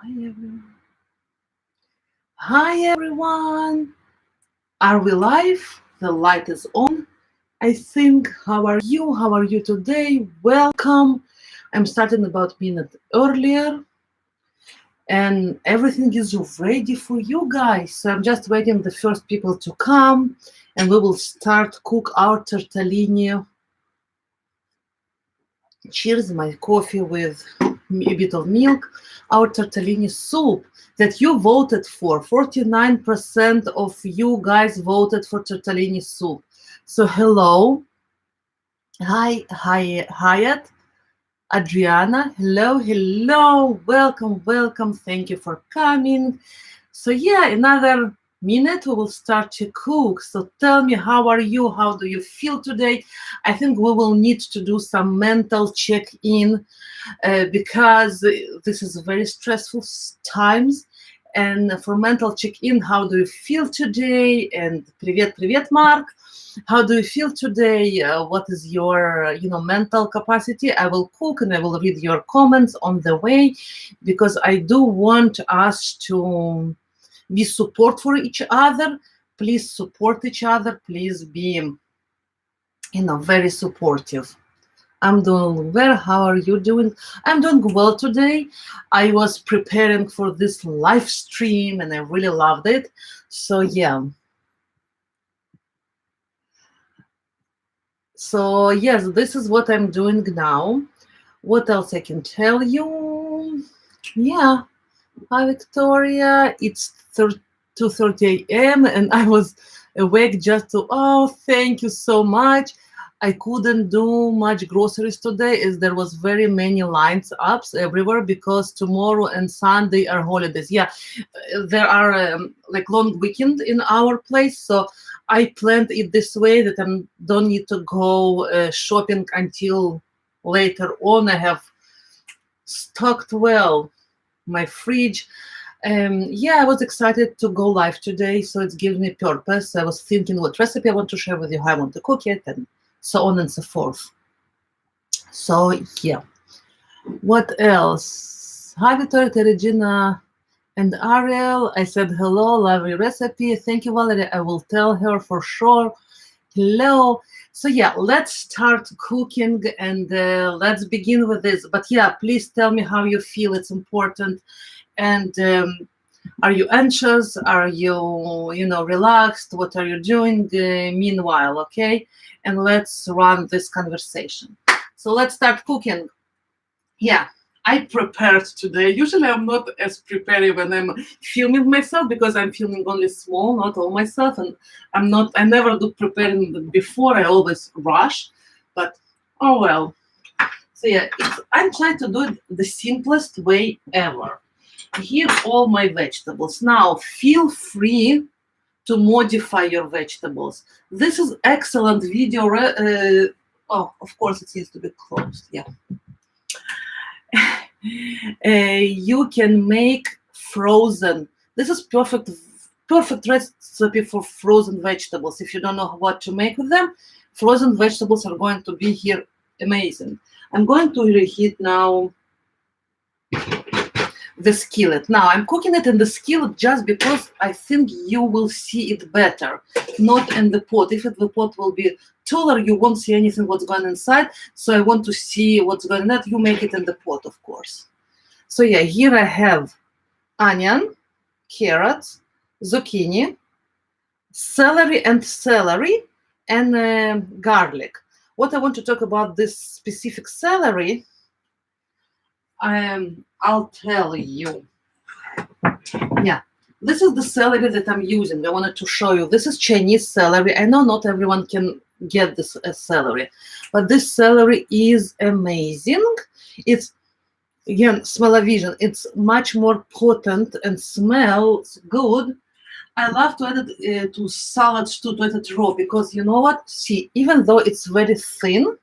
Hi everyone. Hi everyone. Are we live? The light is on. I think. How are you? How are you today? Welcome. I'm starting about a minute earlier, and everything is ready for you guys. So I'm just waiting the first people to come, and we will start cook our tortellini. Cheers, my coffee with a bit of milk. Our tortellini soup that you voted for. 49% of you guys voted for tortellini soup. So hello. Hi, Hyatt. Adriana. Hello. Welcome. Thank you for coming. So yeah, another minute we will start to cook. So tell me, how are you? How do you feel today? I think we will need to do some mental check-in because this is very stressful times. And for mental check-in, how do you feel today? And привет, Mark. How do you feel today? What is your, mental capacity? I will cook and I will read your comments on the way because I do want us to be support for each other. Please support each other. Please be, very supportive. I'm doing well. How are you doing? I'm doing well today. I was preparing for this live stream and I really loved it. So yeah. So yes, this is what I'm doing now. What else I can tell you? Yeah. Hi, Victoria. It's 2:30 a.m. and I was awake just to, thank you so much. I couldn't do much groceries today as there was very many lines ups everywhere because tomorrow and Sunday are holidays. Yeah, there are like long weekend in our place. So I planned it this way that I don't need to go shopping until later on. I have stocked well my fridge. I was excited to go live today, so it gives me purpose. I was thinking what recipe I want to share with you, how I want to cook it, and so on and so forth. So yeah, what else? Hi, Victoria, Regina, and Ariel. I said hello, lovely recipe. Thank you, Valerie. I will tell her for sure. Hello. So yeah, let's start cooking and let's begin with this. But yeah, please tell me how you feel. It's important. And are you anxious? Are you, relaxed? What are you doing meanwhile? Okay. And let's run this conversation. So let's start cooking. Yeah. I prepared today. Usually I'm not as prepared when I'm filming myself because I'm filming only small, not all myself. And I never do preparing before. I always rush, but oh well. So yeah, I'm trying to do it the simplest way ever. Here all my vegetables. Now feel free to modify your vegetables. This is excellent video. Of course it needs to be closed. Yeah. You can make frozen. This is perfect recipe for frozen vegetables. If you don't know what to make with them, frozen vegetables are going to be here amazing. I'm going to reheat now the skillet. Now I'm cooking it in the skillet just because I think you will see it better, not in the pot. If the pot will be taller, you won't see anything what's going inside. So I want to see what's going on. You make it in the pot, of course. So yeah, here I have onion, carrots, zucchini, celery, and garlic. What I want to talk about this specific celery, I'll tell you. Yeah, this is the celery that I'm using. I wanted to show you. This is Chinese celery. I know not everyone can get this celery, but this celery is amazing. It's, again, smell-o-vision. It's much more potent and smells good. I love to add it to salads too, to add it raw, because you know what? See, even though it's very thin,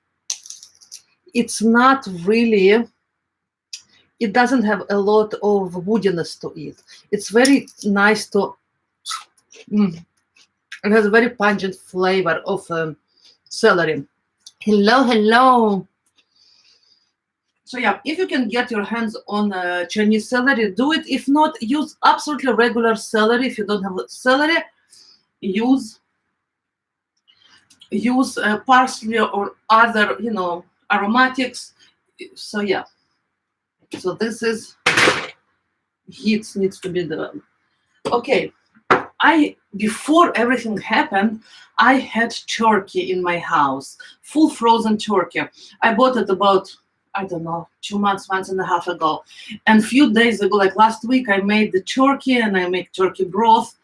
it's not really, it doesn't have a lot of woodiness to it. It's very nice to, it has a very pungent flavor of celery. Hello. So yeah, if you can get your hands on Chinese celery, do it. If not, use absolutely regular celery. If you don't have celery, use parsley or other, aromatics. So yeah, so this is heat needs to be done. Okay, before everything happened, I had turkey in my house, full frozen turkey. I bought it about, I don't know, 2 months and a half ago. And a few days ago, like last week, I made the turkey and I make turkey broth.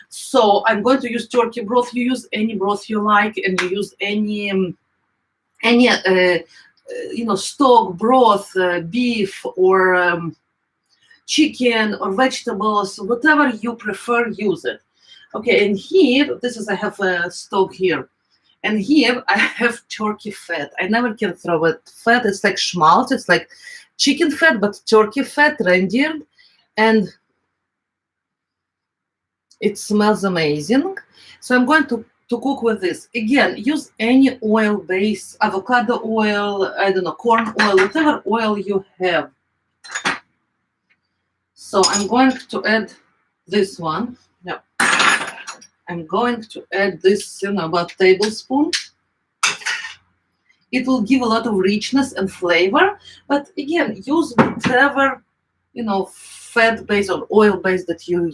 So I'm going to use turkey broth. You use any broth you like, and you use any stock broth, beef or chicken or vegetables, whatever you prefer, use it. Okay, and here, I have a stock here. And here I have turkey fat. I never can throw it fat. It's like schmaltz. It's like chicken fat, but turkey fat, rendered. And it smells amazing. So I'm going to cook with this. Again, use any oil base, avocado oil, I don't know, corn oil, whatever oil you have. So I'm going to add this one. Yeah. I'm going to add this, about a tablespoon. It will give a lot of richness and flavor. But again, use whatever, fat base or oil base that you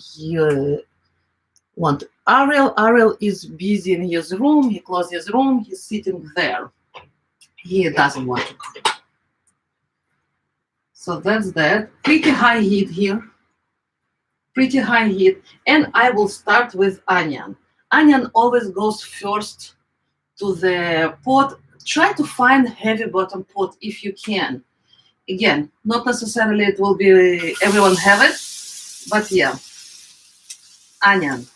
want. Ariel is busy in his room. He closed his room. He's sitting there. He doesn't want to cook. So that's that. Pretty high heat here. Pretty high heat. And I will start with onion. Onion always goes first to the pot. Try to find heavy bottom pot if you can. Again, not necessarily it will be everyone have it, but yeah. Onion.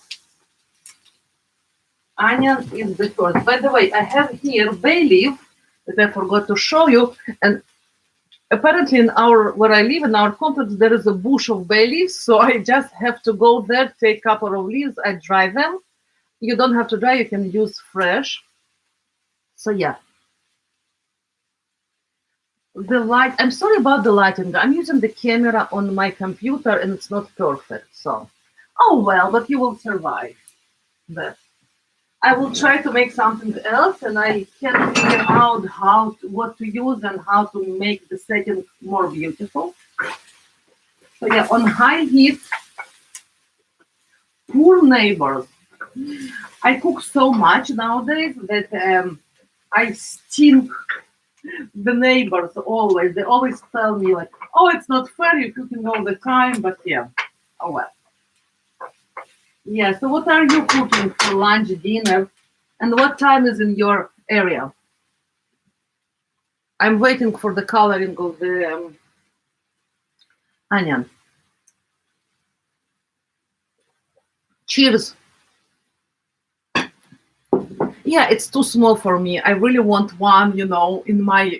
Onion is the first. By the way, I have here bay leaf that I forgot to show you. And apparently where I live in our complex, there is a bush of bay leaves. So I just have to go there, take a couple of leaves, I dry them. You don't have to dry, you can use fresh. So yeah. The light, I'm sorry about the lighting. I'm using the camera on my computer and it's not perfect. So, oh well, but you will survive that. I will try to make something else, and I can figure out what to use and how to make the setting more beautiful. So yeah, on high heat, poor neighbors. I cook so much nowadays that I stink the neighbors always. They always tell me like, oh, it's not fair, you're cooking all the time, but yeah, oh well. Yeah, so what are you cooking for lunch, dinner, and what time is in your area? I'm waiting for the coloring of the onion. Cheers. Yeah, it's too small for me. I really want one, in my,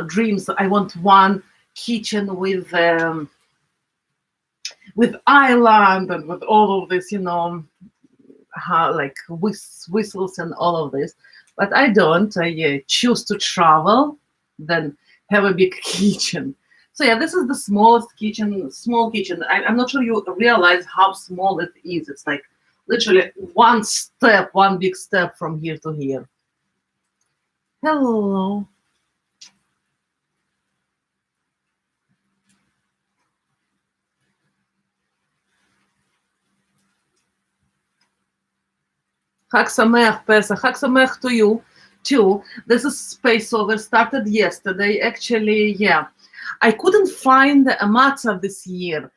dreams. I want one kitchen with island and with all of this, like whistles and all of this. But I don't. I choose to travel than have a big kitchen. So yeah, this is the small kitchen. I'm not sure you realize how small it is. It's like literally one big step from here to here. Hello. Chag Sameach Pesach. Chag Sameach to you too. This is Space Over. Started yesterday. Actually, yeah. I couldn't find a matzah this year.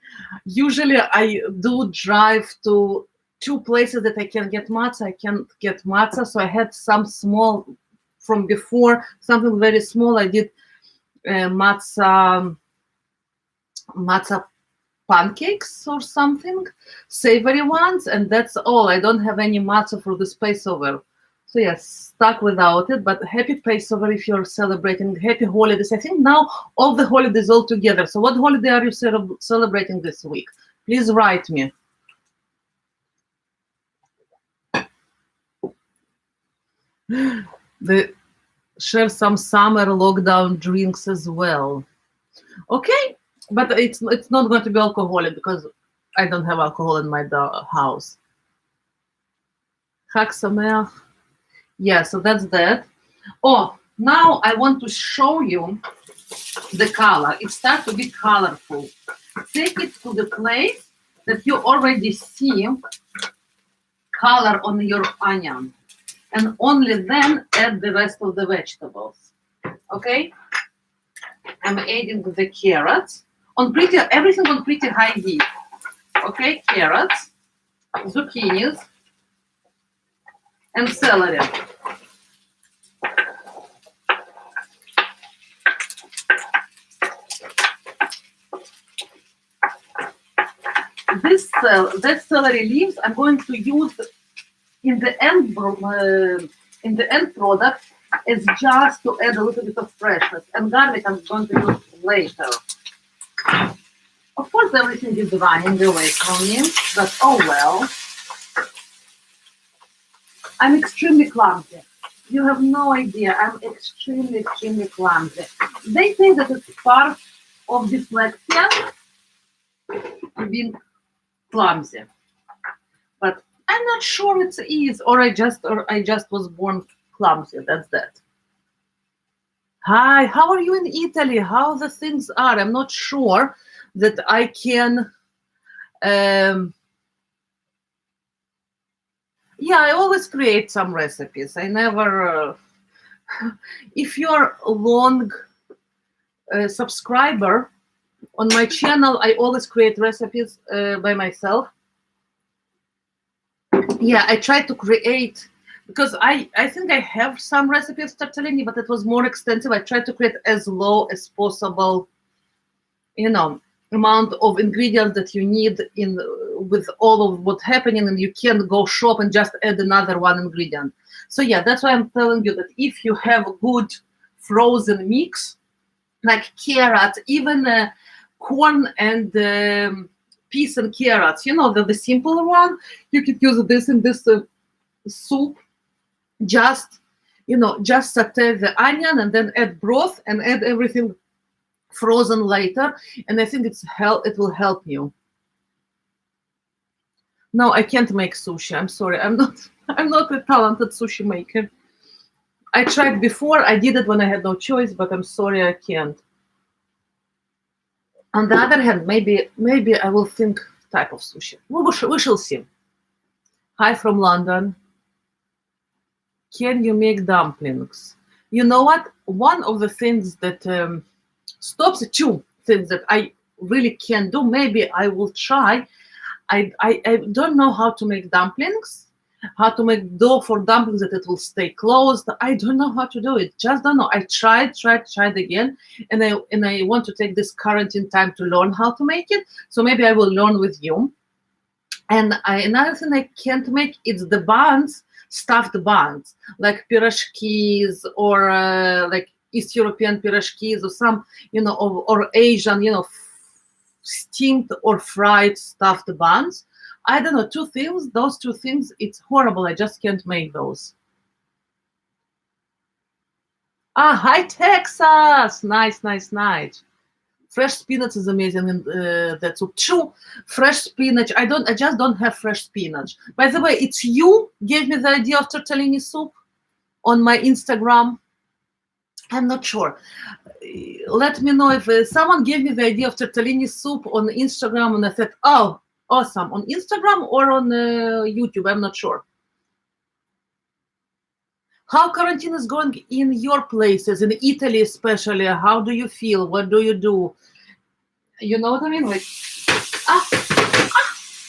Usually I do drive to 2 places that I can get matzah. I can't get matzah. So I had some small from before, something very small. I did matzah pancakes or something, savory ones, and that's all. I don't have any matzah for the Space Over. So yes, stuck without it, but happy Passover if you're celebrating. Happy holidays. I think now all the holidays all together. So what holiday are you celebrating this week? Please write me. The share some summer lockdown drinks as well. Okay, but it's not going to be alcoholic because I don't have alcohol in my house. Chag Sameach. Yeah, so that's that. Oh, now I want to show you the color. It starts to be colorful. Take it to the place that you already see color on your onion, and only then add the rest of the vegetables. Okay, I'm adding the carrots on everything on pretty high heat. Okay, carrots, zucchinis, and celery. That celery leaves I'm going to use in the end product is just to add a little bit of freshness, and garlic I'm going to use later. Of course, everything is running away from me, but oh well. I'm extremely clumsy. You have no idea. I'm extremely clumsy. They say that it's part of dyslexia, being clumsy, but I'm not sure it is, or I just was born clumsy. That's that. Hi, how are you in Italy? How the things are? I'm not sure that I can. Yeah, I always create some recipes. I never. If you're a long subscriber on my channel, I always create recipes by myself. Yeah, I try to create, because I think I have some recipes of tortellini, but it was more extensive. I tried to create as low as possible, amount of ingredients that you need in with all of what's happening, and you can't go shop and just add another one ingredient. So yeah, that's why I'm telling you that if you have a good frozen mix, like carrots, even corn and peas and carrots, the simple one, you could use this in this soup. Just saute the onion and then add broth and add everything frozen later, and I think it will help you. No, I can't make sushi. I'm sorry. I'm not a talented sushi maker. I tried before. I did it when I had no choice, but I'm sorry, I can't. On the other hand, maybe I will think type of sushi. We shall see. Hi from London. Can you make dumplings? You know what? One of the things that stops, two things that I really can do. Maybe I will try. I don't know how to make dumplings, how to make dough for dumplings that it will stay closed. I don't know how to do it. Just don't know. I tried again, and I want to take this quarantine time to learn how to make it. So maybe I will learn with you. And another thing I can't make is the buns, stuffed buns, like pirashkis or like East European pirashkis or some, or Asian, steamed or fried stuffed buns. I don't know, those two things, it's horrible. I just can't make those. Hi, Texas. Nice. Fresh spinach is amazing, and that's true. Fresh spinach. I just don't have fresh spinach. By the way, it's you gave me the idea of tortellini soup on my Instagram. I'm not sure. Let me know if someone gave me the idea of tortellini soup on Instagram, and I said, "Oh, awesome!" On Instagram or on YouTube. I'm not sure. How quarantine is going in your places, in Italy especially? How do you feel? What do you do? You know what I mean? Like,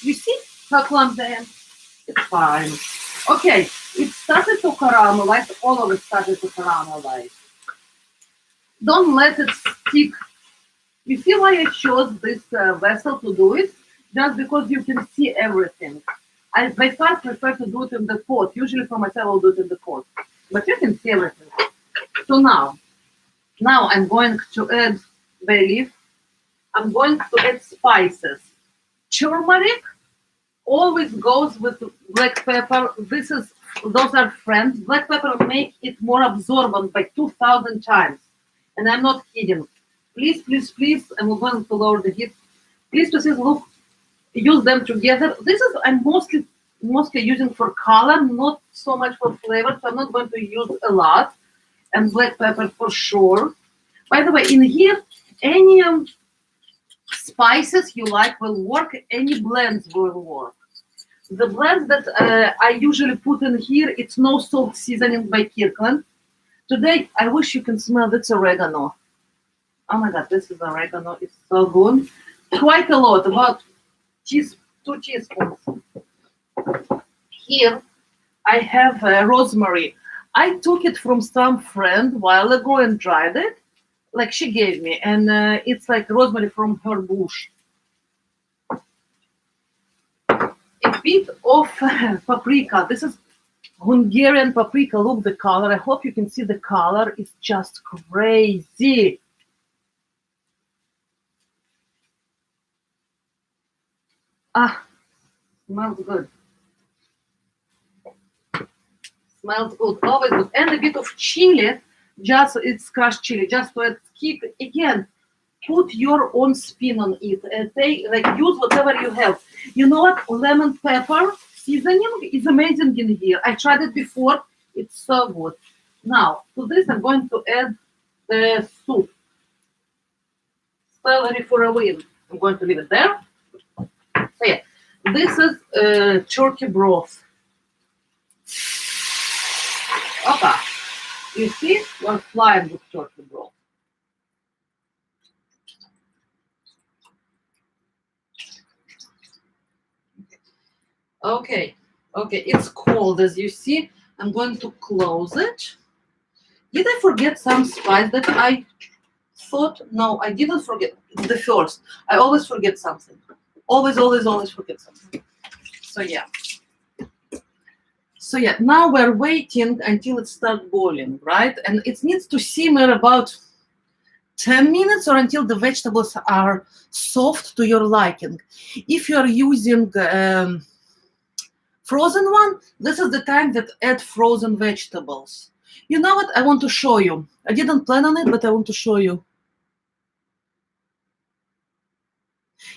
you see how clumsy I am? It's fine. Okay, it started to caramelize. All of it started to caramelize. Don't let it stick. You see why I chose this vessel to do it? Just because you can see everything. I by far prefer to do it in the pot. Usually for myself, I'll do it in the pot. But you can see everything. So now I'm going to add bay leaf. I'm going to add spices. Turmeric always goes with black pepper. This is those are friends. Black pepper make it more absorbent by 2,000 times. And I'm not kidding. Please, please, please, and we're going to lower the heat. Please, please, look, use them together. This is I'm mostly using for color, not so much for flavor. So I'm not going to use a lot. And black pepper for sure. By the way, in here, any spices you like will work. Any blends will work. The blends that I usually put in here, it's no salt seasoning by Kirkland. Today, I wish you can smell this oregano. Oh my God, this is oregano. It's so good. Quite a lot, about 2 teaspoons. Here, I have rosemary. I took it from some friend a while ago and dried it, like she gave me. And it's like rosemary from her bush. A bit of paprika. This is Hungarian paprika. Look the color. I hope you can see the color. It's just crazy. Ah, smells good. Smells good. Always good. And a bit of chili. Just it's crushed chili. Just to add kick. Again, put your own spin on it. Take use whatever you have. You know what? Lemon pepper seasoning is amazing in here. I tried it before. It's so good. Now, to this, I'm going to add the soup. Celery for a win. I'm going to leave it there. So yeah, this is turkey broth. Okay. You see, we're flying with turkey broth. Okay, it's cold as you see. I'm going to close it. Did I forget some spice that I thought? No, I didn't forget the first. I always forget something. Always forget something. So yeah, now we're waiting until it starts boiling, right? And it needs to simmer about 10 minutes or until the vegetables are soft to your liking. If you're using frozen one, this is the time that add frozen vegetables. You know what? I want to show you. I didn't plan on it, but I want to show you.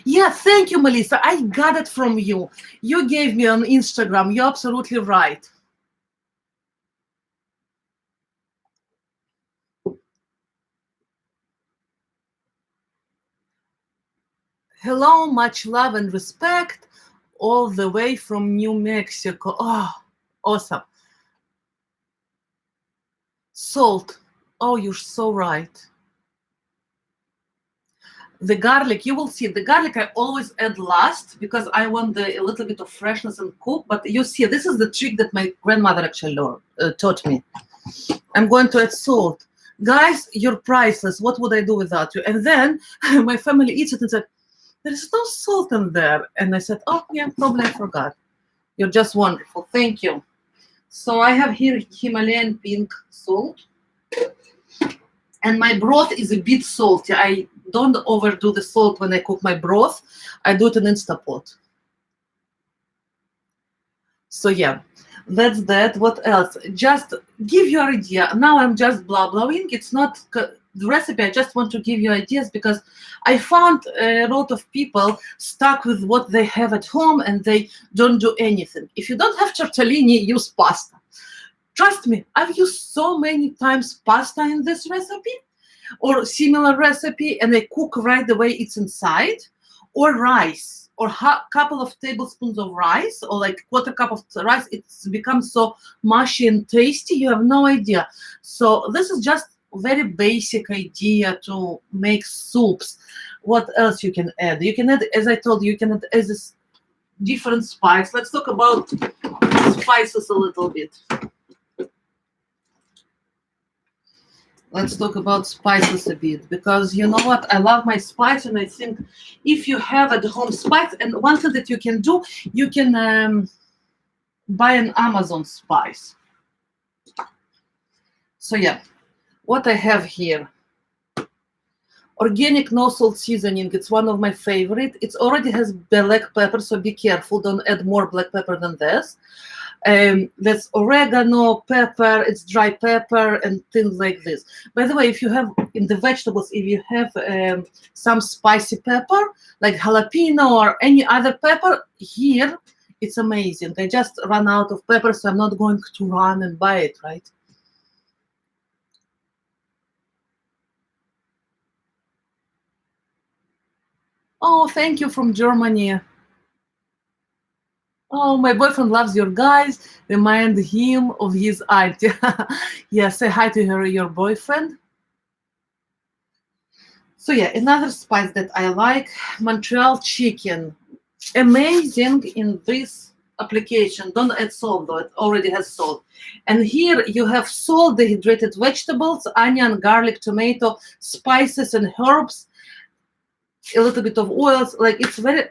Yeah, thank you, Melissa. I got it from you. You gave me on Instagram. You're absolutely right. Hello, much love and respect, all the way from New Mexico. Oh, awesome. Salt. Oh, you're so right. The garlic, you will see, the garlic I always add last because I want a little bit of freshness and cook. But you see, this is the trick that my grandmother actually taught me. I'm going to add salt. Guys, you're priceless. What would I do without you? And then my family eats it and said, there is no salt in there. And I said, oh, yeah, probably I forgot. You're just wonderful. Thank you. So I have here Himalayan pink salt. And my broth is a bit salty. I don't overdo the salt when I cook my broth. I do it in Instapot. So yeah, that's that. What else? Just give your idea. Now I'm just blah-blahing. It's not the recipe. I just want to give you ideas because I found a lot of people stuck with what they have at home and they don't do anything. If you don't have tortellini, use pasta. Trust me, I've used so many times pasta in this recipe or similar recipe, and I cook right the way it's inside, or rice, or couple of tablespoons of rice, or like quarter cup of rice. It's becomes so mushy and tasty, you have no idea. So this is just very basic idea to make soups. What else you can add? You can add, as I told you, you can add as a different spice. Let's talk about spices a little bit. Let's talk about spices a bit, because you know what? I love my spice, and I think if you have at home spice, and one thing that you can do, you can buy an Amazon spice. So yeah, what I have here. Organic no salt seasoning. It's one of my favorite. It already has black pepper, so be careful. Don't add more black pepper than this. That's oregano, pepper, it's dry pepper, and things like this. By the way, if you have in the vegetables, if you have some spicy pepper, like jalapeno or any other pepper, here it's amazing. I just ran out of pepper, so I'm not going to run and buy it, right? Oh, thank you from Germany. Oh, my boyfriend loves your guys. Remind him of his auntie. Yeah, say hi to your boyfriend. So yeah, another spice that I like, Montreal chicken. Amazing in this application. Don't add salt though, it already has salt. And here you have salt, dehydrated vegetables, onion, garlic, tomato, spices and herbs, a little bit of oils. Like it's very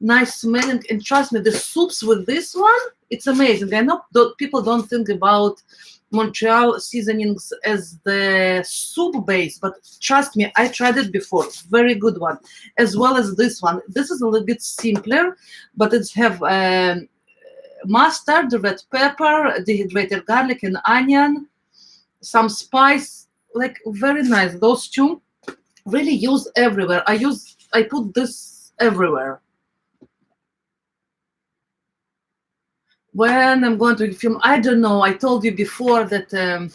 nice smelling, and trust me, the soups with this one, it's amazing. I know people don't think about Montreal seasonings as the soup base, but trust me, I tried it before. Very good one, as well as this one. This is a little bit simpler, but it's have mustard, red pepper, dehydrated garlic and onion, some spice, like very nice. Those two really use everywhere. I put this everywhere. When I'm going to film, I don't know. I told you before that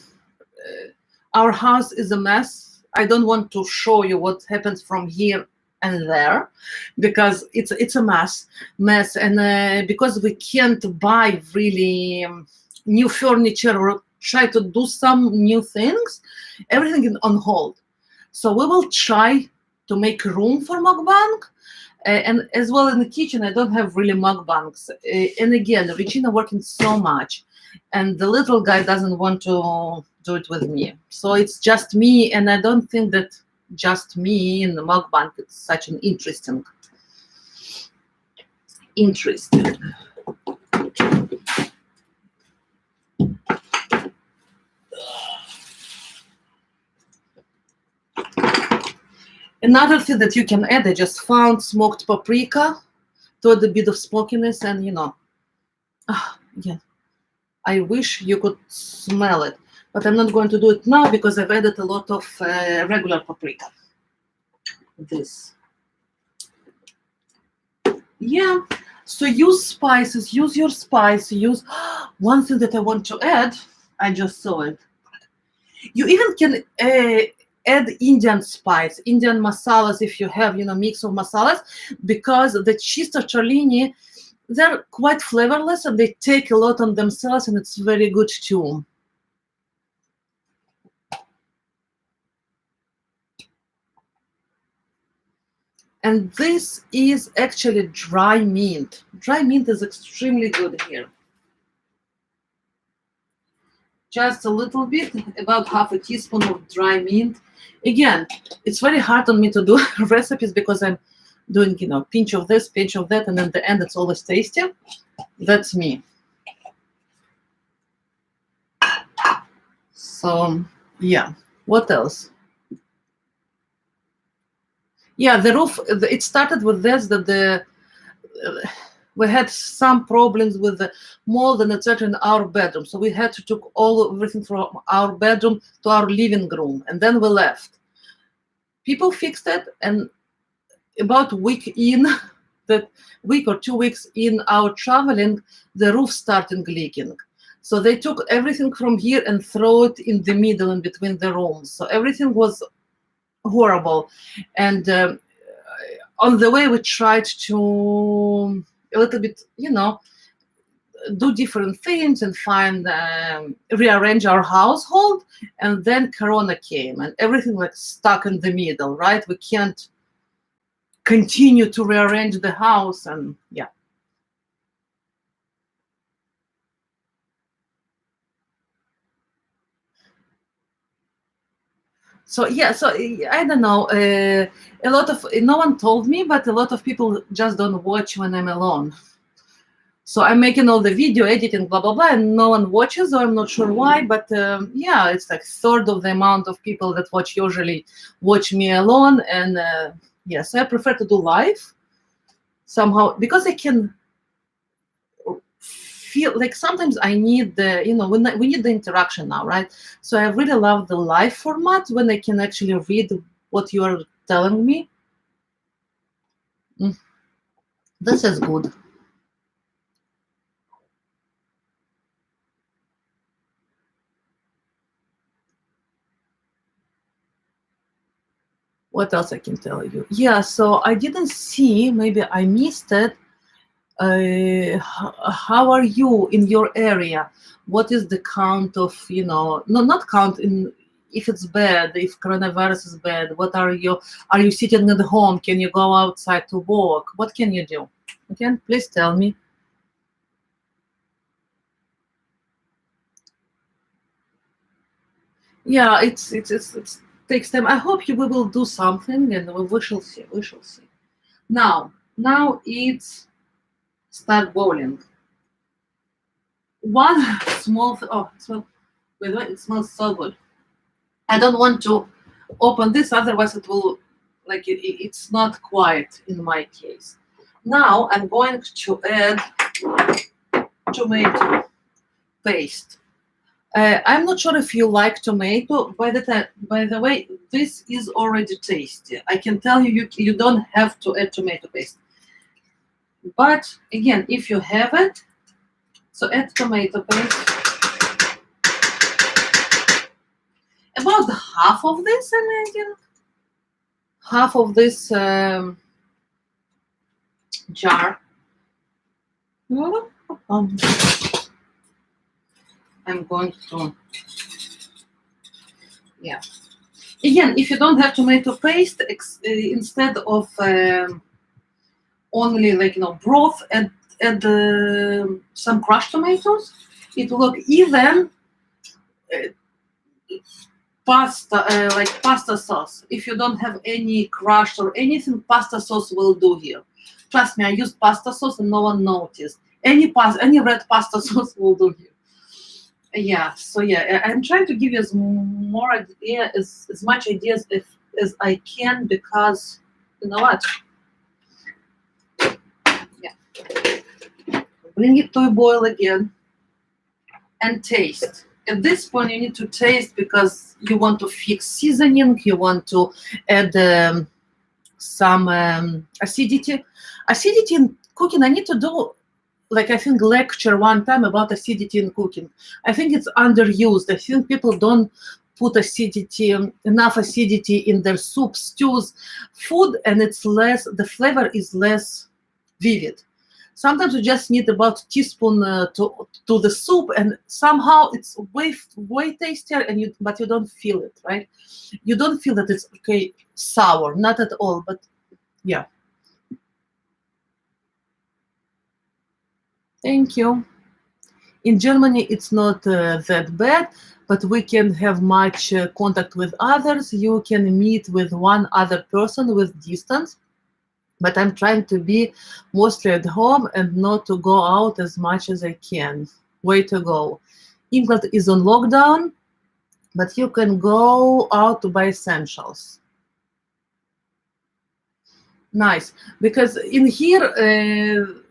our house is a mess. I don't want to show you what happens from here and there because it's a mess, and because we can't buy really new furniture or try to do some new things, everything is on hold. So we will try to make room for mukbang. And as well in the kitchen, I don't have really mukbangs. And again, Regina working so much, and the little guy doesn't want to do it with me. So it's just me, and I don't think that just me in the mukbang is such an interesting. Another thing that you can add, I just found smoked paprika to add a bit of smokiness, and yeah, I wish you could smell it, but I'm not going to do it now because I've added a lot of regular paprika. This. Yeah, so use spices, use your spice, use one thing that I want to add, I just saw it. You even can add Indian spice, Indian masalas if you have, mix of masalas, because the cheese tortellini, they're quite flavorless and they take a lot on themselves, and it's very good too. And this is actually dry mint. Dry mint is extremely good here. Just a little bit, about half a teaspoon of dry mint. Again, it's very hard on me to do recipes because I'm doing, pinch of this, pinch of that, and at the end it's always tasty. That's me. So, yeah. What else? Yeah, the roof, it started with this, that we had some problems with the mold and etc. in our bedroom. So we had to take everything from our bedroom to our living room, and then we left. People fixed it, and about a week in, that week or 2 weeks in our traveling, the roof started leaking. So they took everything from here and threw it in the middle in between the rooms. So everything was horrible. And on the way, we tried to a little bit, do different things and find, rearrange our household. And then Corona came and everything like stuck in the middle, right? We can't continue to rearrange the house, and yeah. So yeah, so I don't know. A lot of no one told me, but a lot of people just don't watch when I'm alone. So I'm making all the video editing, blah blah blah, and no one watches. Or I'm not sure why, but yeah, it's like third of the amount of people that usually watch me alone, and yeah, so I prefer to do live somehow because I can feel like sometimes I need the, we need the interaction now, right? So I really love the live format when I can actually read what you are telling me. This is good. What else I can tell you? Yeah, so I didn't see, maybe I missed it. How are you in your area? What is the count of, no, not count in, if it's bad, if coronavirus is bad, are you sitting at home? Can you go outside to walk? What can you do? Again, please tell me. Yeah, it's takes time. I hope we will do something, and we shall see. We shall see. Now it's start bowling. One oh, it smells, by the way, it smells so good. I don't want to open this, otherwise it will, like, it's not quiet in my case. Now I'm going to add tomato paste. I'm not sure if you like tomato. By the way, this is already tasty. I can tell you, you don't have to add tomato paste. But again, if you have it, so add tomato paste. About half of this, and again, half of this jar. I'm going to, yeah. Again, if you don't have tomato paste, instead of only, like, broth and some crushed tomatoes, it will look even pasta, like pasta sauce. If you don't have any crushed or anything, pasta sauce will do here. Trust me, I used pasta sauce and no one noticed. Any red pasta sauce will do here. Yeah, so yeah, I'm trying to give you as much ideas as I can, because you know what? Yeah. Bring it to a boil again and taste. At this point, you need to taste, because you want to fix seasoning, you want to add some acidity. Acidity in cooking, I need to do, like, I think, lecture one time about acidity in cooking. I think it's underused. I think people don't put enough acidity in their soup, stews, food, and the flavor is less vivid. Sometimes you just need about teaspoon to the soup, and somehow it's way tastier, but you don't feel it, right? You don't feel that it's okay sour, not at all, but yeah. Thank you. In Germany, it's not that bad, but we can have much contact with others. You can meet with one other person with distance, but I'm trying to be mostly at home and not to go out as much as I can. Way to go. England is on lockdown, but you can go out to buy essentials. Nice, because in here,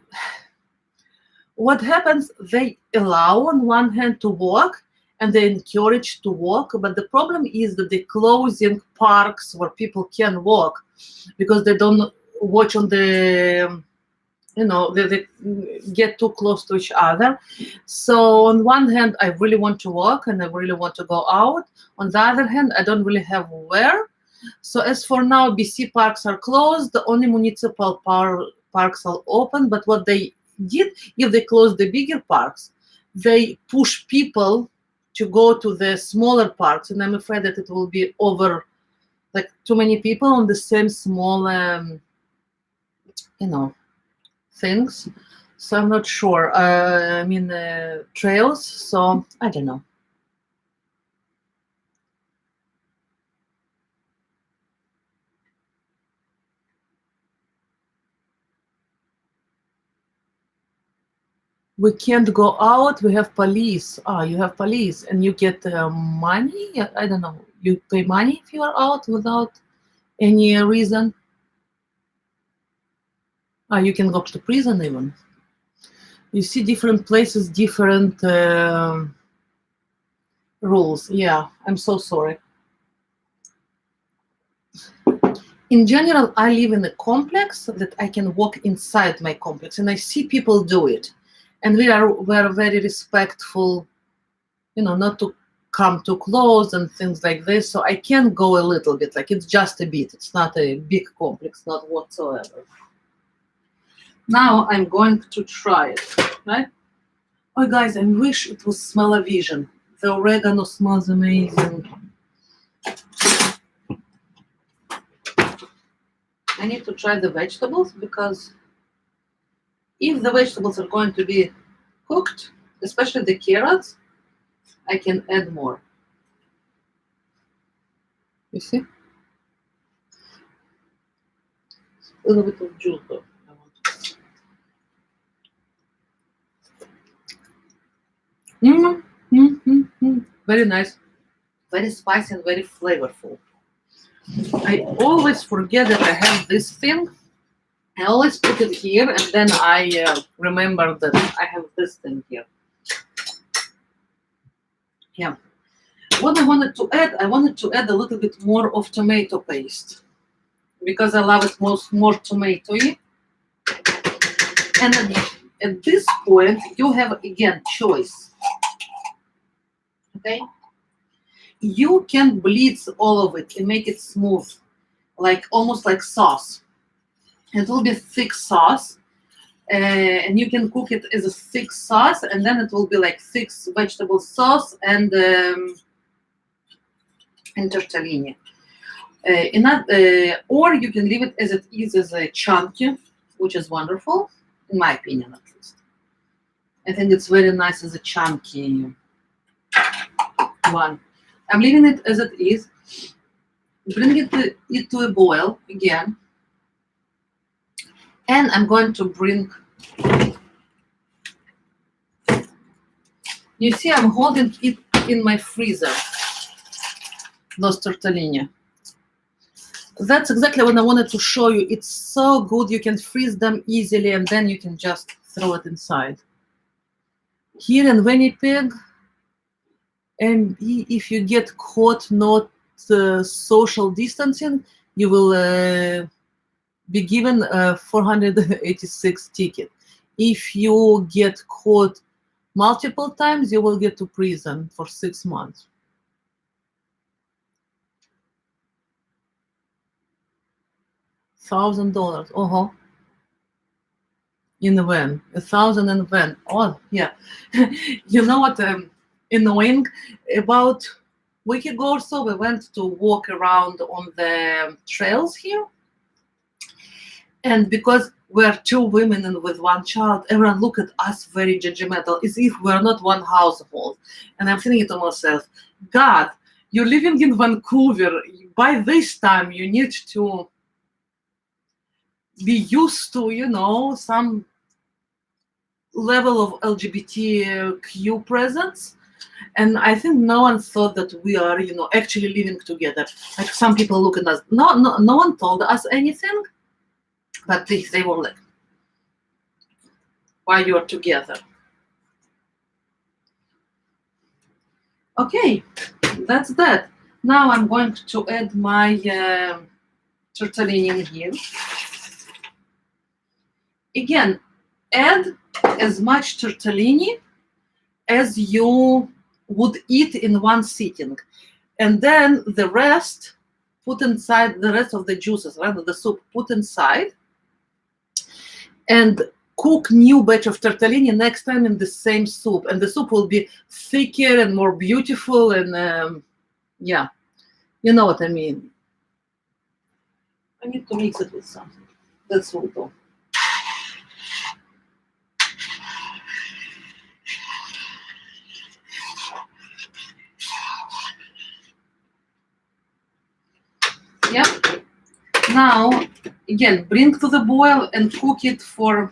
what happens, they allow on one hand to walk, and they encourage to walk, but the problem is that they're closing parks where people can walk, because they don't watch on the, they get too close to each other. So on one hand, I really want to walk and I really want to go out. On the other hand, I don't really have where. So as for now, BC parks are closed, only municipal parks are open, but what they did, if they close the bigger parks, they push people to go to the smaller parks, and I'm afraid that it will be over, like, too many people on the same small things. So I'm not sure. Trails, so I don't know. We can't go out. We have police. You have police, and you get money. I don't know. You pay money if you are out without any reason. You can go to prison even. You see, different places, different rules. Yeah, I'm so sorry. In general, I live in a complex that I can walk inside my complex, and I see people do it, and we're very respectful, not to come too close and things like this. So I can go a little bit, like it's just a bit. It's not a big complex, not whatsoever. Now I'm going to try it, right? Oh, guys, I wish it was smell-o-vision. The oregano smells amazing. I need to try the vegetables, because if the vegetables are going to be cooked, especially the carrots, I can add more. You see? A little bit of juice though. Very nice. Very spicy and very flavorful. I always forget that I have this thing. I always put it here, and then I remember that I have this thing here. Yeah. What I wanted to add a little bit more of tomato paste, because I love it more tomatoey. And at this point, you have, again, choice. Okay? You can blitz all of it and make it smooth, like almost like sauce. It will be thick sauce, and you can cook it as a thick sauce, and then it will be like thick vegetable sauce and tortellini. Or you can leave it as it is, as a chunky, which is wonderful, in my opinion at least. I think it's very nice as a chunky one. I'm leaving it as it is. Bring it to a boil again. And I'm going to bring, you see, I'm holding it in my freezer, those tortellini. That's exactly what I wanted to show you. It's so good. You can freeze them easily, and then you can just throw it inside. Here in Winnipeg, and if you get caught not social distancing, you will be given a 486 ticket. If you get caught multiple times, you will get to prison for 6 months. $1,000. Uh-huh. In the van. 1,000 in the van. Oh, yeah. You know what? Annoying. About a week ago or so, we went to walk around on the trails here. And because we're two women and with one child, everyone look at us very judgmental, as if we're not one household. And I'm thinking to myself, God, you're living in Vancouver. By this time, you need to be used to, some level of LGBTQ presence. And I think no one thought that we are, actually living together. Like some people look at us. No one told us anything. But they were like, why you are together? Okay, that's that. Now I'm going to add my tortellini in here. Again, add as much tortellini as you would eat in one sitting. And then the rest, put inside the rest of the juices, right, the soup, put inside. And cook new batch of tortellini next time in the same soup, and the soup will be thicker and more beautiful. And yeah, you know what I mean. I need to mix it with something. That's all though. Yeah. Now, again, bring to the boil and cook it for,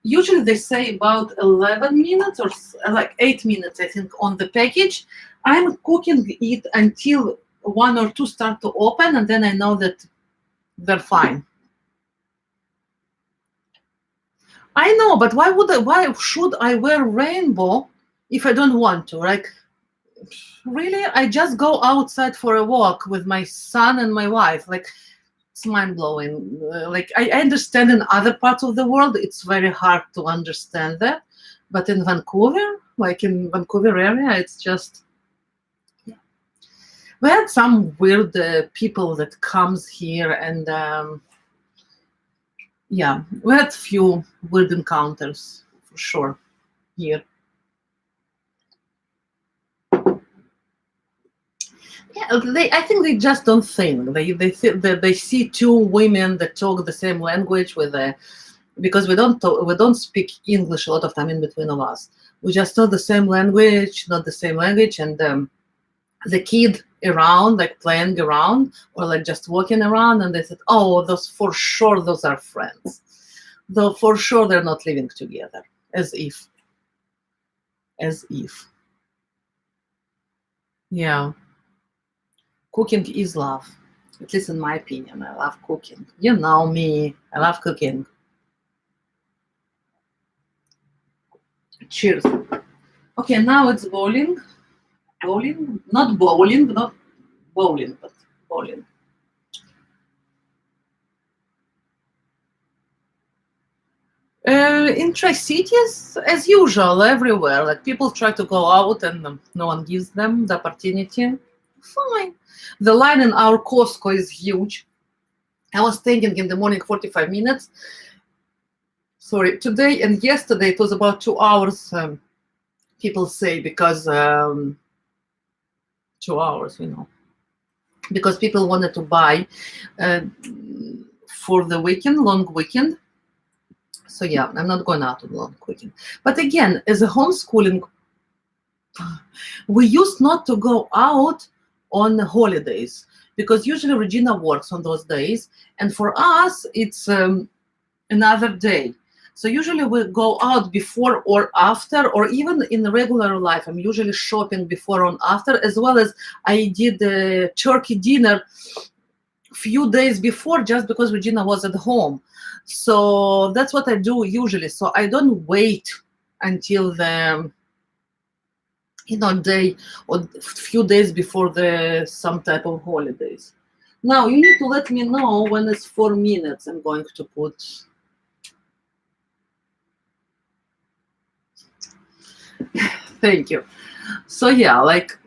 usually they say about 11 minutes or like 8 minutes, I think, on the package. I'm cooking it until 1 or 2 start to open, and then I know that they're fine. I know, but why should I wear rainbow if I don't want to? Like, really? I just go outside for a walk with my son and my wife. Like, it's mind blowing. Like, I understand in other parts of the world, it's very hard to understand that. But in Vancouver, like in Vancouver area, it's just, yeah. We had some weird people that comes here, and yeah, we had few weird encounters for sure here. Yeah, I think they just don't think. They see two women that talk the same language with because we don't speak English a lot of time in between of us. We just talk the same language, not the same language, and the kid around, like playing around or like just walking around, and they said, "Oh, those for sure, those are friends. Though for sure they're not living together." As if, yeah. Cooking is love. At least in my opinion, I love cooking. You know me, I love cooking. Cheers. Okay, now it's bowling. Bowling? Not bowling, not bowling, but bowling. In Tri-Cities, as usual, everywhere. Like people try to go out and no one gives them the opportunity. Fine. The line in our Costco is huge. I was thinking in the morning 45 minutes. Sorry, today and yesterday it was about 2 hours. People say because 2 hours, because people wanted to buy uh, for the weekend, long weekend. So yeah, I'm not going out on long weekend. But again, as a homeschooling, we used not to go out on holidays because usually Regina works on those days, and for us it's another day. So usually we go out before or after, or even in the regular life, I'm usually shopping before and after, as well as I did the turkey dinner few days before just because Regina was at home. So that's what I do usually. So I don't wait until the day or few days before the some type of holidays. Now you need to let me know when it's 4 minutes. I'm going to put. Thank you. So yeah, like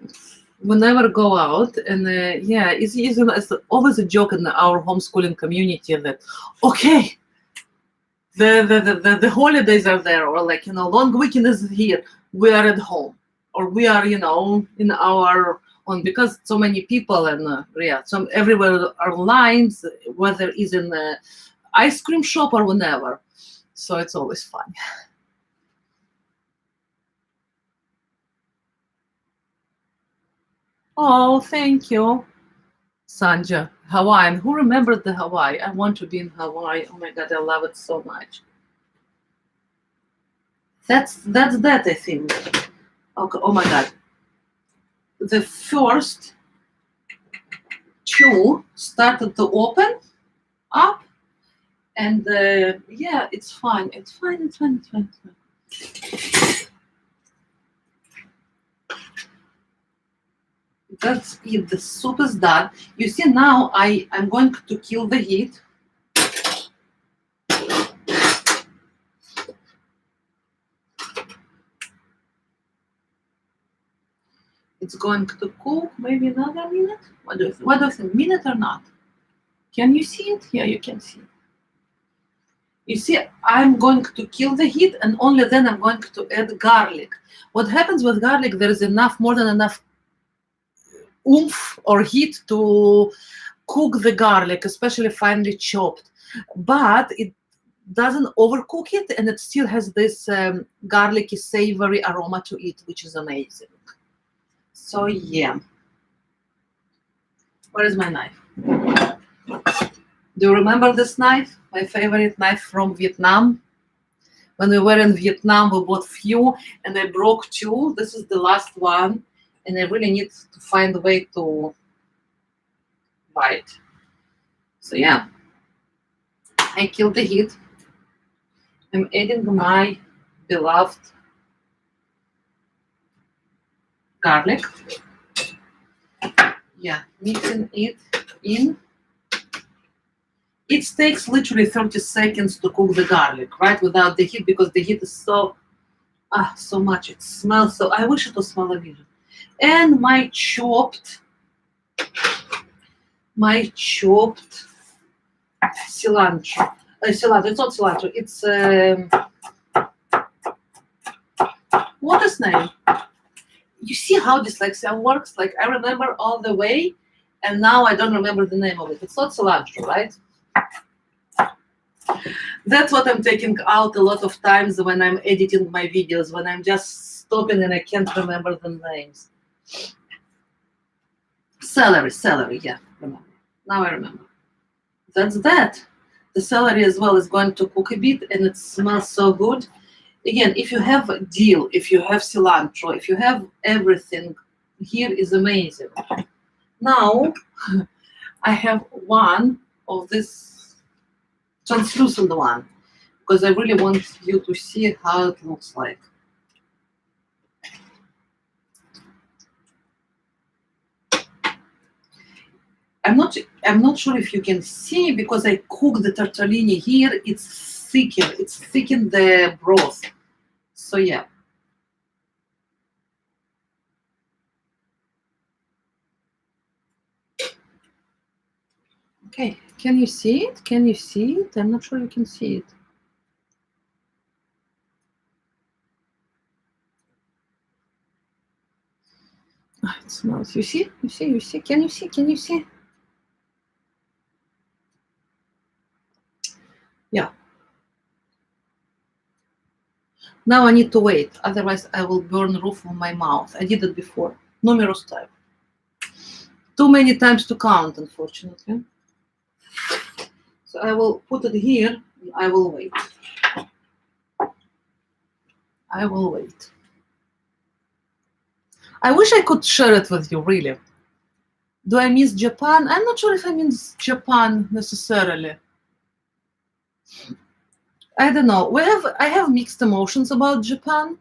we never go out, and yeah, it's always a joke in our homeschooling community that okay, the holidays are there, or like long weekend is here, we are at home, or we are in our on, because so many people, and yeah, so everywhere are lines, whether it's in the ice cream shop or whenever, so it's always fun. Oh, thank you, Sanja. Hawaiian, who remembered the Hawaii? I want to be in Hawaii. Oh my god, I love it so much. That's I think. Okay, oh my god, the first two started to open up, and yeah, it's fine. It's fine. It's fine. It's fine. It's fine. That's it. The soup is done. You see, now I'm going to kill the heat. It's going to cook maybe another minute. What do you think? Minute or not? Can you see it? Yeah, you can see it. You see, I'm going to kill the heat, and only then I'm going to add garlic. What happens with garlic? There is more than enough oomph or heat to cook the garlic, especially finely chopped. But it doesn't overcook it, and it still has this garlicky, savory aroma to it, which is amazing. So yeah, where is my knife? Do you remember this knife? My favorite knife from Vietnam. When we were in Vietnam, we bought few, and I broke two. This is the last one, and I really need to find a way to buy it. So yeah, I killed the heat. I'm adding my beloved garlic. Yeah, mixing it in. It takes literally 30 seconds to cook the garlic, right? Without the heat, because the heat is so much. It smells so. I wish it would smell amazing. And my chopped cilantro. Cilantro. It's not cilantro. It's what is name? You see how dyslexia works? Like I remember all the way, and now I don't remember the name of it. It's not cilantro, right? That's what I'm taking out a lot of times when I'm editing my videos, when I'm just stopping and I can't remember the names. Celery, yeah, remember. Now I remember. That's that. The celery as well is going to cook a bit and it smells so good. Again, if you have dill, if you have cilantro, if you have everything, here is amazing. Now, I have one of this translucent one because I really want you to see how it looks like. I'm not sure if you can see because I cook the tortellini here. It's thicken the broth. So yeah. Okay, can you see it? Can you see it? I'm not sure you can see it. It smells. You see? You see? You see? Can you see? Can you see? Yeah. Now I need to wait, otherwise I will burn the roof of my mouth. I did it before, numerous times. Too many times to count, unfortunately. So I will put it here. I will wait. I will wait. I wish I could share it with you, really. Do I miss Japan? I'm not sure if I miss Japan necessarily. I don't know. I have mixed emotions about Japan.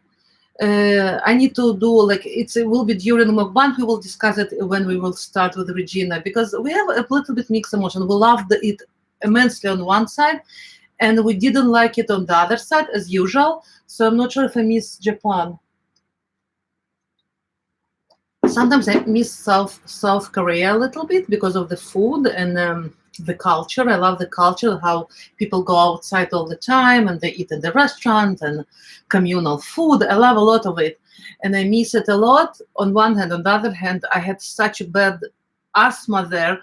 I need to do it will be during mukbang. We will discuss it when we will start with Regina because we have a little bit mixed emotion. We loved it immensely on one side, and we didn't like it on the other side as usual. So I'm not sure if I miss Japan. Sometimes I miss South Korea a little bit because of the food and the culture. I love the culture, how people go outside all the time and they eat in the restaurant and communal food. I love a lot of it. And I miss it a lot on one hand. On the other hand, I had such a bad asthma there.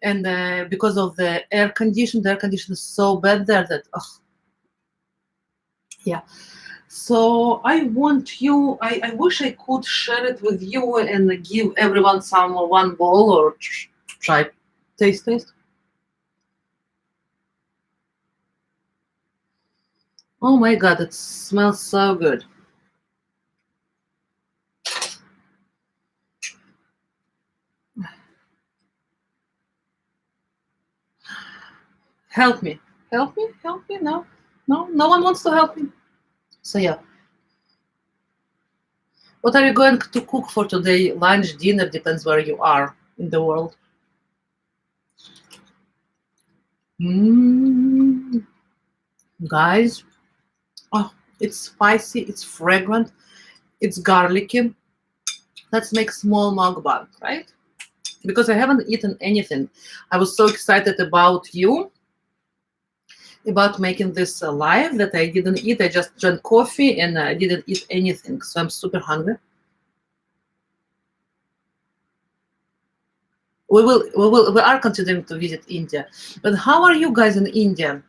And because of the air condition is so bad there that, yeah. So I want you, I wish I could share it with you and give everyone one bowl or try taste. Oh my God, it smells so good. Help me. No one wants to help me. So yeah. What are you going to cook for today? Lunch, dinner, depends where you are in the world. Guys, it's spicy, it's fragrant, it's garlicky. Let's make small mukbang, right? Because I haven't eaten anything. I was so excited about making this live that I didn't eat. I just drank coffee and I didn't eat anything. So I'm super hungry. We are considering to visit India. But how are you guys in India?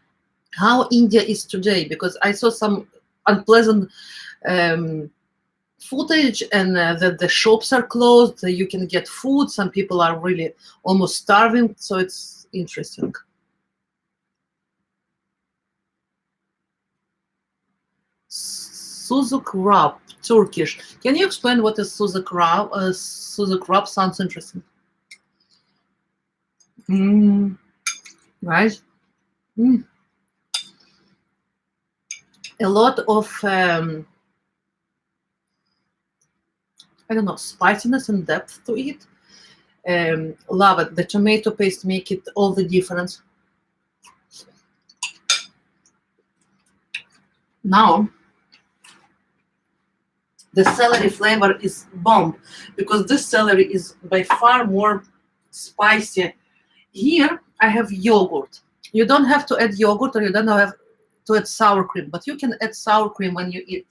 How India is today? Because I saw some unpleasant footage and that the shops are closed. You can get food. Some people are really almost starving. So it's interesting. Suzuk wrap, Turkish. Can you explain what is Suzuk wrap? Suzuk wrap sounds interesting. Right? a lot of I don't know, spiciness and depth to it. Love it. The tomato paste make it all the difference. Now the celery flavor is bomb because this celery is by far more spicy. Here I have yogurt. You don't have to add yogurt or you don't have to add sour cream, but you can add sour cream when you eat.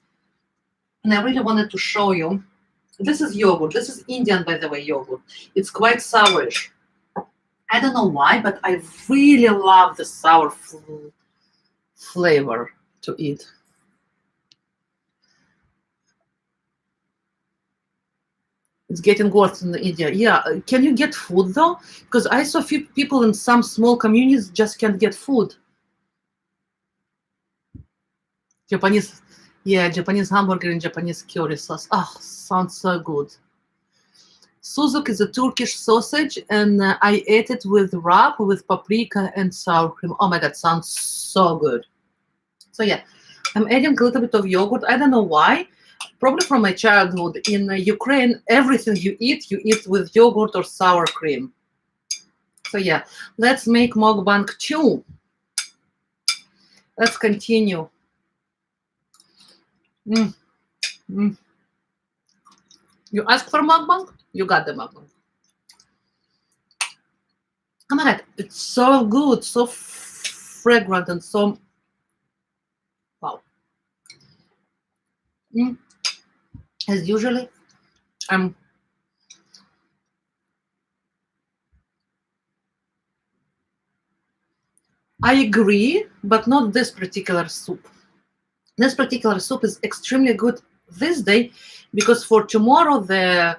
And I really wanted to show you. This is yogurt. This is Indian, by the way, yogurt. It's quite sourish. I don't know why, but I really love the sour flavor to eat. It's getting worse in India. Yeah, can you get food though? Because I saw few people in some small communities just can't get food. Japanese, yeah, Japanese hamburger and Japanese curry sauce. Oh, sounds so good. Suzuk is a Turkish sausage, and I ate it with wrap with paprika and sour cream. Oh my god, sounds so good. So yeah, I'm adding a little bit of yogurt. I don't know why. Probably from my childhood. In Ukraine, everything you eat with yogurt or sour cream. So yeah, let's make mukbang 2. Let's continue. Mm. Mm. You asked for mukbang? You got the mukbang. Oh my god, it's so good, so fragrant and so wow. As usually, I agree, but not this particular soup. This particular soup is extremely good this day because for tomorrow the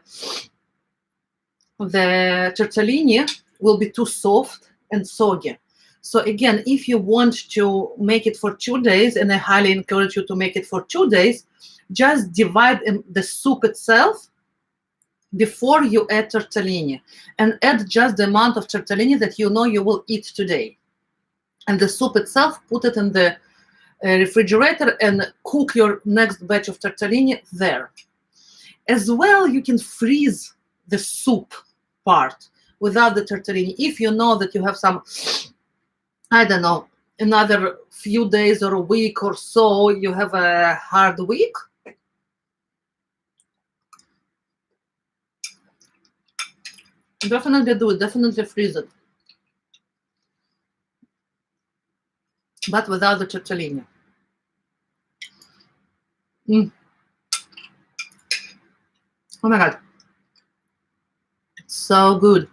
tortellini will be too soft and soggy. So again, if you want to make it for 2 days, and I highly encourage you to make it for 2 days, just divide the soup itself before you add tortellini, and add just the amount of tortellini that you know you will eat today. And the soup itself, put it in the refrigerator and cook your next batch of tortellini there. As well, you can freeze the soup part without the tortellini. If you know that you have some, I don't know, another few days or a week or so, you have a hard week, definitely do it, definitely freeze it. But without the tortellini. Oh my god, it's so good.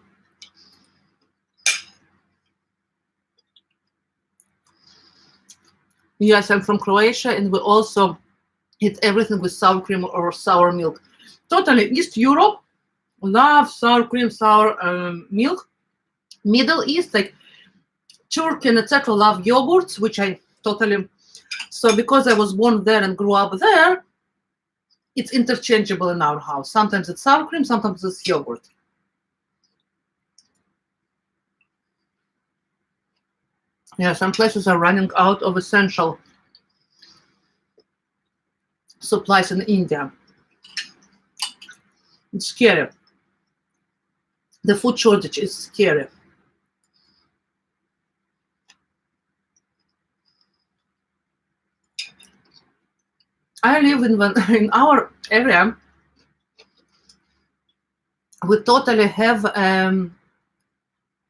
Yes, I'm from Croatia, and we also eat everything with sour cream or sour milk. Totally, East Europe love sour cream, sour milk. Middle East, like Turkey and etc., love yogurts, which I totally. So because I was born there and grew up there, it's interchangeable in our house. Sometimes it's sour cream, sometimes it's yogurt. Yeah, some places are running out of essential supplies in India. It's scary. The food shortage is scary. I live in our area. We totally have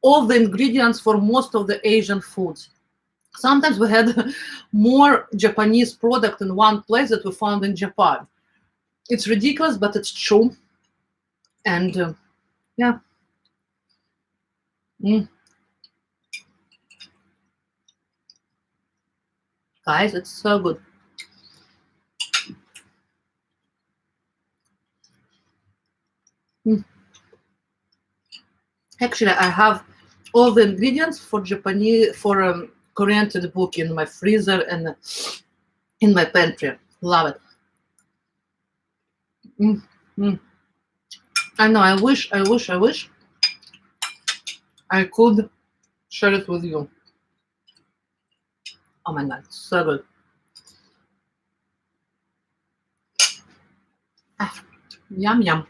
all the ingredients for most of the Asian foods. Sometimes we had more Japanese product in one place that we found in Japan. It's ridiculous, but it's true. And yeah. Guys, it's so good. Actually, I have all the ingredients for Japanese for Korean tteokbokki in my freezer and in my pantry. Love it. I know. I wish I could share it with you. Oh my god, so good. Ah, yum yum.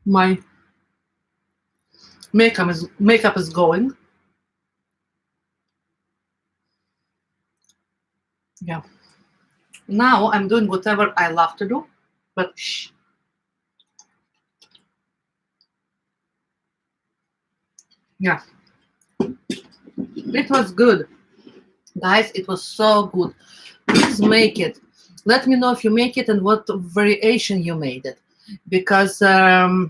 My makeup is going. Yeah. Now I'm doing whatever I love to do, but shh. Yeah, it was good. Guys, it was so good. Please make it. Let me know if you make it and what variation you made it. Because challah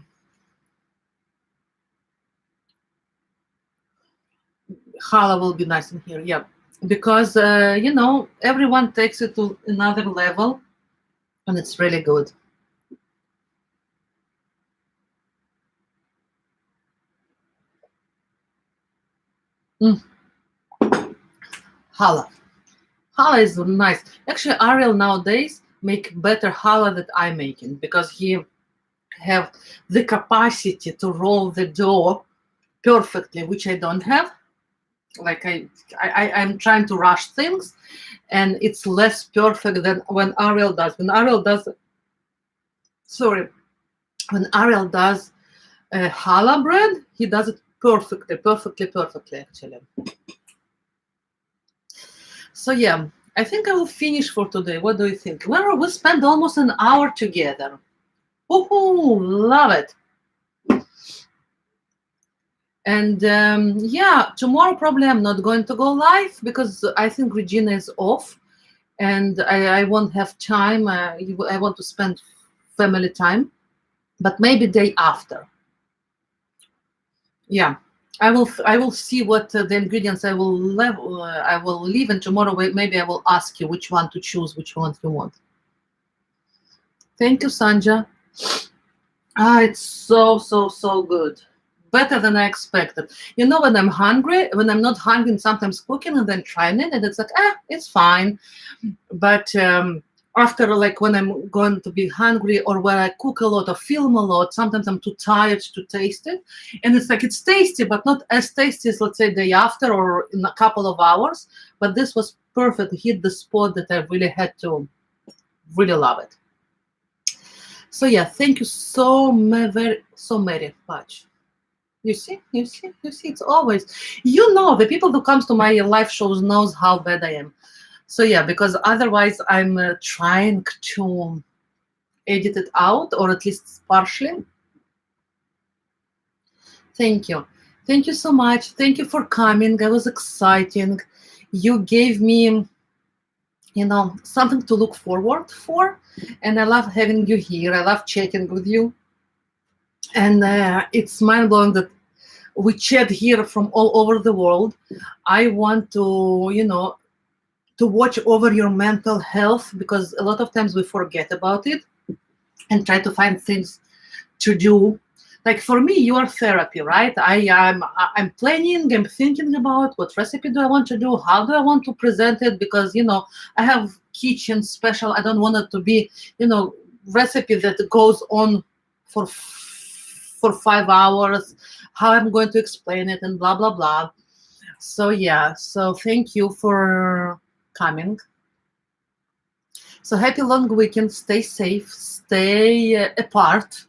will be nice in here. Yeah. Because, everyone takes it to another level and it's really good. Mm, challah. Challah is nice. Actually, Ariel nowadays make better challah that I'm making because he have the capacity to roll the dough perfectly, which I don't have. Like I'm trying to rush things, and it's less perfect than when Ariel does. Sorry, when Ariel does challah bread, he does it perfectly, actually. So yeah, I think I will finish for today. What do you think? Well, we spent almost an hour together. Woohoo! Love it. And yeah, tomorrow probably I'm not going to go live because I think Regina is off, and I won't have time. I want to spend family time, but maybe day after. Yeah, I will see what the ingredients I will leave, and tomorrow maybe I will ask you which one to choose, which one you want. Thank you, Sanja. Ah, it's so good. Better than I expected. You know, when I'm hungry, when I'm not hungry, and sometimes cooking and then trying it, and it's like, it's fine. But after, like, when I'm going to be hungry or when I cook a lot or film a lot, sometimes I'm too tired to taste it. And it's like, it's tasty, but not as tasty as, let's say, day after or in a couple of hours. But this was perfect. It hit the spot that I really had to really love it. So yeah, thank you so very much. You see, it's always, the people who comes to my live shows knows how bad I am. So yeah, because otherwise I'm trying to edit it out, or at least partially. Thank you. Thank you so much. Thank you for coming. It was exciting. You gave me, something to look forward for. And I love having you here. I love chatting with you. And it's mind blowing that we chat here from all over the world. I want to watch over your mental health, because a lot of times we forget about it and try to find things to do. Like for me, you are therapy, right? I'm planning, I'm thinking about what recipe do I want to do, how do I want to present it, because I have kitchen special. I don't want it to be recipe that goes on for 5 hours, how I'm going to explain it and blah blah blah. So yeah, so thank you for coming. So happy long weekend. Stay safe, stay apart,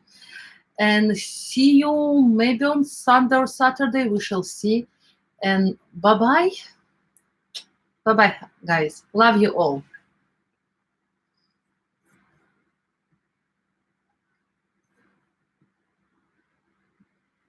and see you maybe on Sunday or Saturday. We shall see. And bye bye, guys. Love you all.